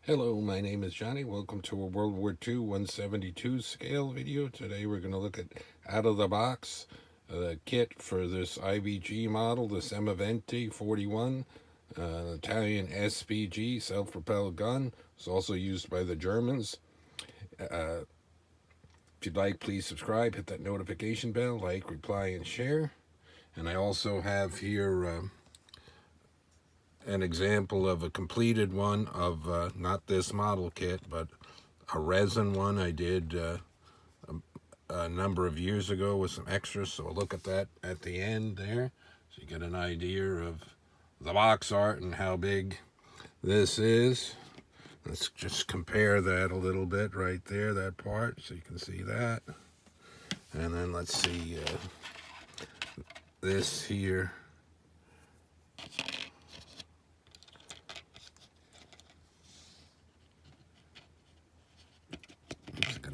Hello, my name is Johnny. Welcome to a World War II 172 scale video. Today we're going to look at out of the box kit for this IBG model, the Semovente 41, Italian SPG self-propelled gun. It's also used by the Germans. If you'd like, please subscribe, hit that notification bell, like, reply, and share. And I also have here an example of a completed one of not this model kit, but a resin one I did a number of years ago with some extras. So look at that at the end there, so you get an idea of the box art and how big this is. Let's just compare that a little bit right there, that part, so you can see that. And then let's see this here.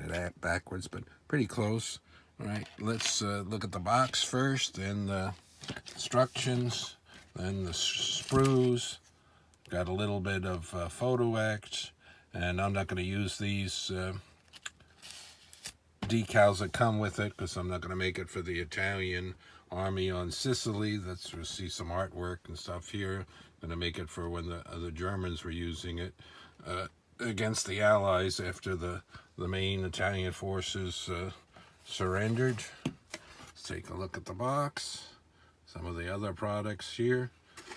That backwards, but pretty close. All right, let's look at the box first, then the instructions, then the sprues. Got a little bit of photo etch, and I'm not going to use these decals that come with it because I'm not going to make it for the Italian army on Sicily. Let's see some artwork and stuff here. Going to make it for when the Germans were using it against the Allies after the main Italian forces surrendered. Let's take a look at the box. Some of the other products here.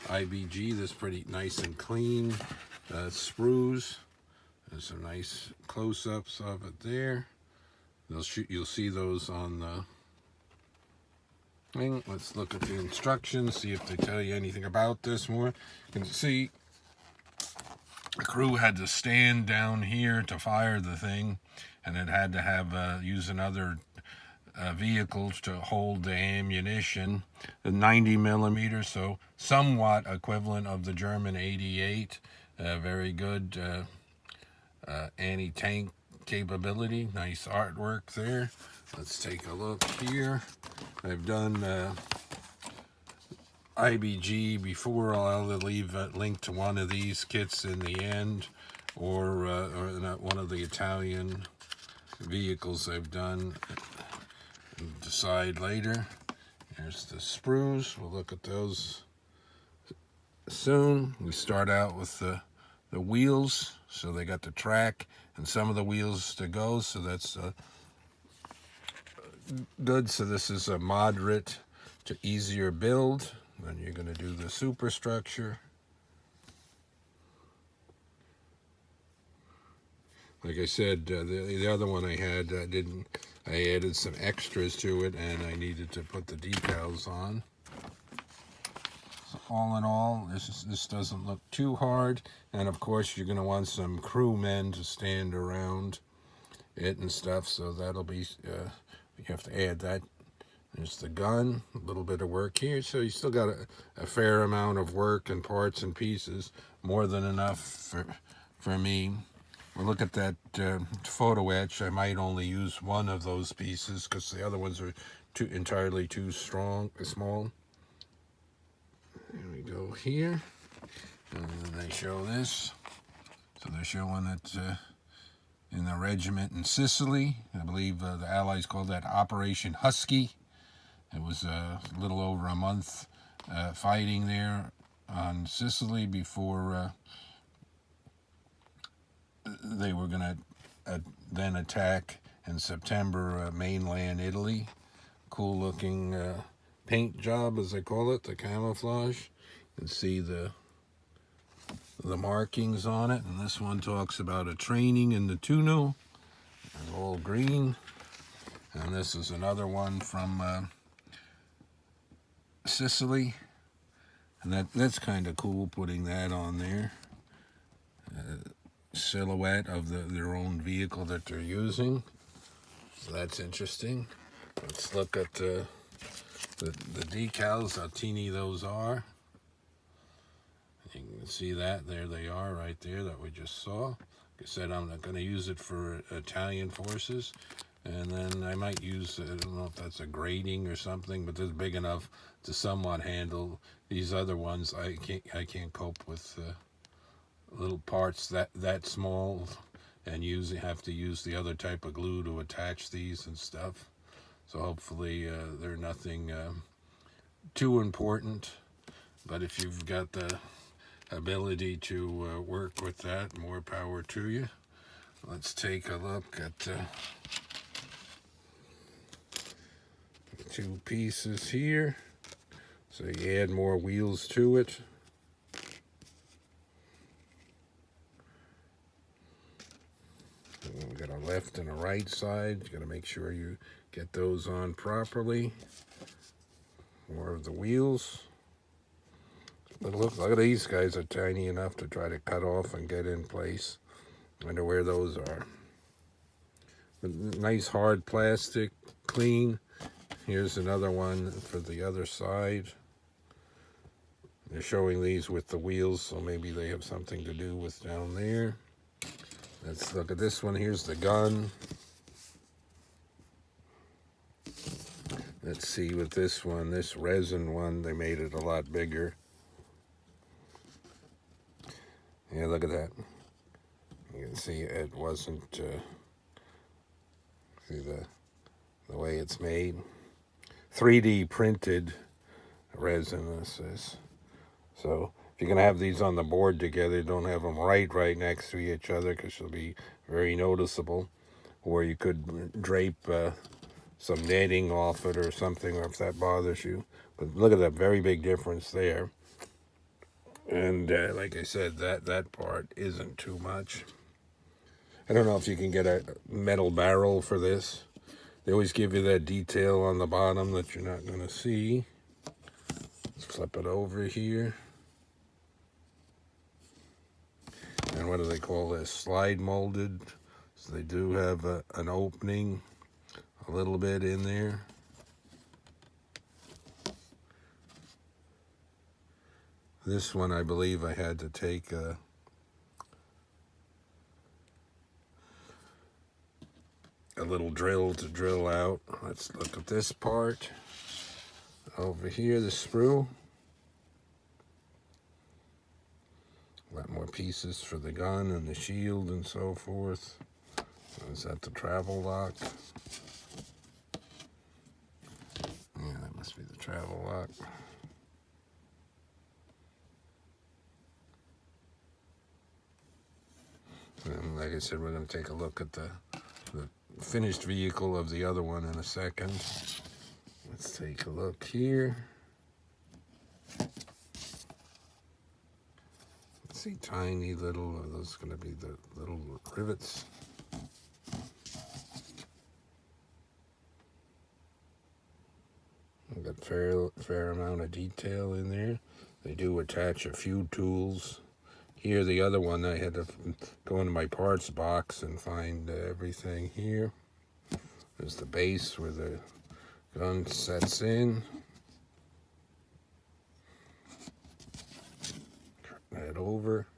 IBG, this pretty nice and clean. Sprues. There's some nice close-ups of it there. You'll see those on the thing. Let's look at the instructions, see if they tell you anything about this more. You can see the crew had to stand down here to fire the thing, and it had to have use another vehicles to hold the ammunition. The 90 millimeter, so somewhat equivalent of the German 88. Very good anti-tank capability. Nice artwork there. Let's take a look here. I've done IBG before. I'll leave a link to one of these kits in the end, or not one of the Italian vehicles I've done. Decide later. Here's the sprues. We'll look at those soon. We start out with the wheels, so they got the track and some of the wheels to go, so that's good. So this is a moderate to easier build. Then you're going to do the superstructure. Like I said, the other one I had didn't. I added some extras to it, and I needed to put the decals on. So all in all, this doesn't look too hard. And of course, you're going to want some crewmen to stand around it and stuff. So that'll be you have to add that. There's the gun, a little bit of work here. So you still got a fair amount of work and parts and pieces, more than enough for me. We'll look at that photo etch. I might only use one of those pieces because the other ones are entirely too small. There we go here. And then they show this. So they're showing it in the regiment in Sicily. I believe the Allies called that Operation Husky. It was a little over a month fighting there on Sicily before they were going to then attack in September mainland Italy. Cool looking paint job, as I call it, the camouflage. You can see the markings on it. And this one talks about a training in the Tuno. It's all green. And this is another one from Sicily. And that's kind of cool, putting that on there. Silhouette of their own vehicle that they're using. So that's interesting. Let's look at the decals, how teeny those are. You can see that. There they are right there that we just saw. Like I said, I'm not going to use it for Italian forces. And then I might use, I don't know if that's a grating or something, but it's big enough to somewhat handle these other ones. I can't cope with little parts that small, and have to use the other type of glue to attach these and stuff. So hopefully they're nothing too important. But if you've got the ability to work with that, more power to you. Let's take a look at two pieces here. So you add more wheels to it. We got a left and a right side. You got to make sure you get those on properly. More of the wheels. But look at these guys, are tiny enough to try to cut off and get in place. I wonder where those are. But nice hard plastic, clean. Here's another one for the other side. They're showing these with the wheels, so maybe they have something to do with down there. Let's look at this one. Here's the gun. Let's see with this one, this resin one, they made it a lot bigger. Yeah, look at that. You can see it wasn't, see the way it's made. 3D printed resin, this is. So if you're going to have these on the board together, don't have them right next to each other, because they'll be very noticeable. Or you could drape some netting off it or something, or if that bothers you. But look at that very big difference there. And like I said, that part isn't too much. I don't know if you can get a metal barrel for this. They always give you that detail on the bottom that you're not going to see. Let's flip it over here. And what do they call this? Slide molded. So they do have an opening a little bit in there. This one, I believe I had to take a little drill to drill out. Let's look at this part. Over here, the sprue. A lot more pieces for the gun and the shield and so forth. Is that the travel lock? Yeah, that must be the travel lock. And like I said, we're going to take a look at the finished vehicle of the other one in a second. Let's take a look here. Let's see, tiny little, those are going to be the little rivets. I've got fair amount of detail in there. They do attach a few tools. Here, the other one, I had to go into my parts box and find everything here. There's the base where the gun sets in. Turn that over.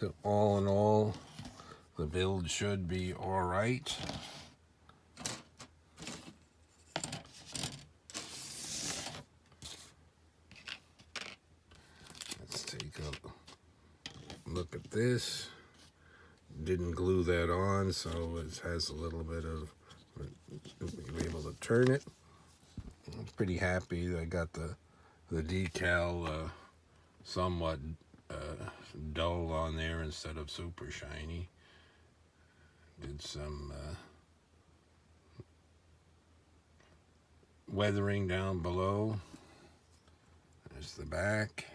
So all in all, the build should be all right. Look at this. Didn't glue that on, so it has a little bit of, you'll be able to turn it. I'm pretty happy that I got the decal somewhat dull on there instead of super shiny. Did some weathering down below. There's the back.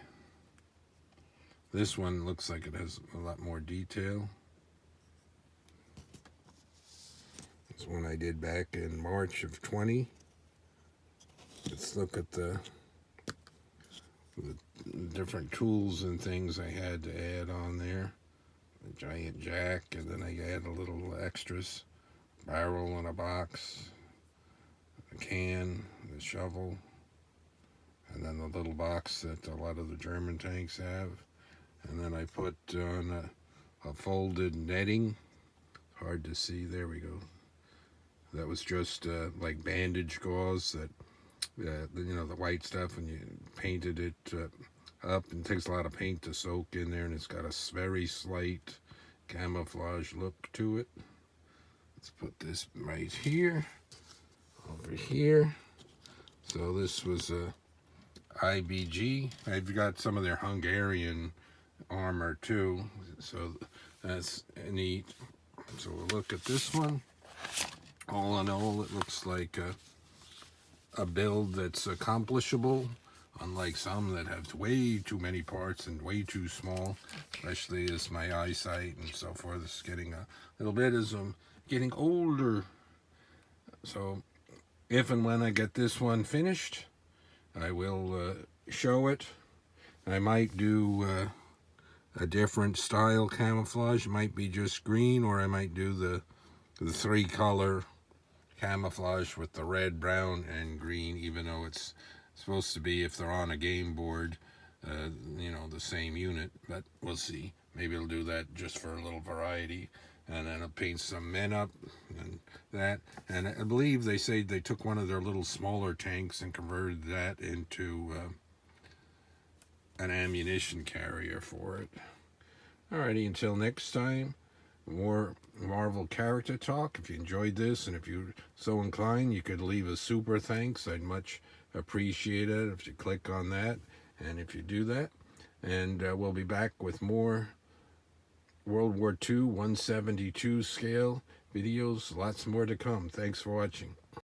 This one looks like it has a lot more detail. It's one I did back in March of 20. Let's look at the different tools and things I had to add on there. The giant jack, and then I add a little extras. Barrel in a box, a can, the shovel, and then the little box that a lot of the German tanks have. And then I put on a folded netting. Hard to see. There we go. That was just like bandage gauze that, you know, the white stuff, and you painted it up, and it takes a lot of paint to soak in there, and it's got a very slight camouflage look to it. Let's put this right here, over here. So this was a IBG. I've got some of their Hungarian armor too, so that's neat. So we'll look at this one. All in all, it looks like a build that's accomplishable, unlike some that have way too many parts and way too small, especially as my eyesight and so forth is getting a little bit as I'm getting older. So if and when I get this one finished, I will show it. I might do a different style camouflage. It might be just green, or I might do the 3-color camouflage with the red, brown, and green, even though it's supposed to be, if they're on a game board, you know, the same unit. But we'll see. Maybe I'll do that just for a little variety. And then I'll paint some men up and that. And I believe they say they took one of their little smaller tanks and converted that into an ammunition carrier for it. Alrighty, until next time, more Marvel character talk. If you enjoyed this, and if you're so inclined, you could leave a super thanks. I'd much appreciate it if you click on that, and if you do that. And we'll be back with more World War II 172 scale videos. Lots more to come. Thanks for watching.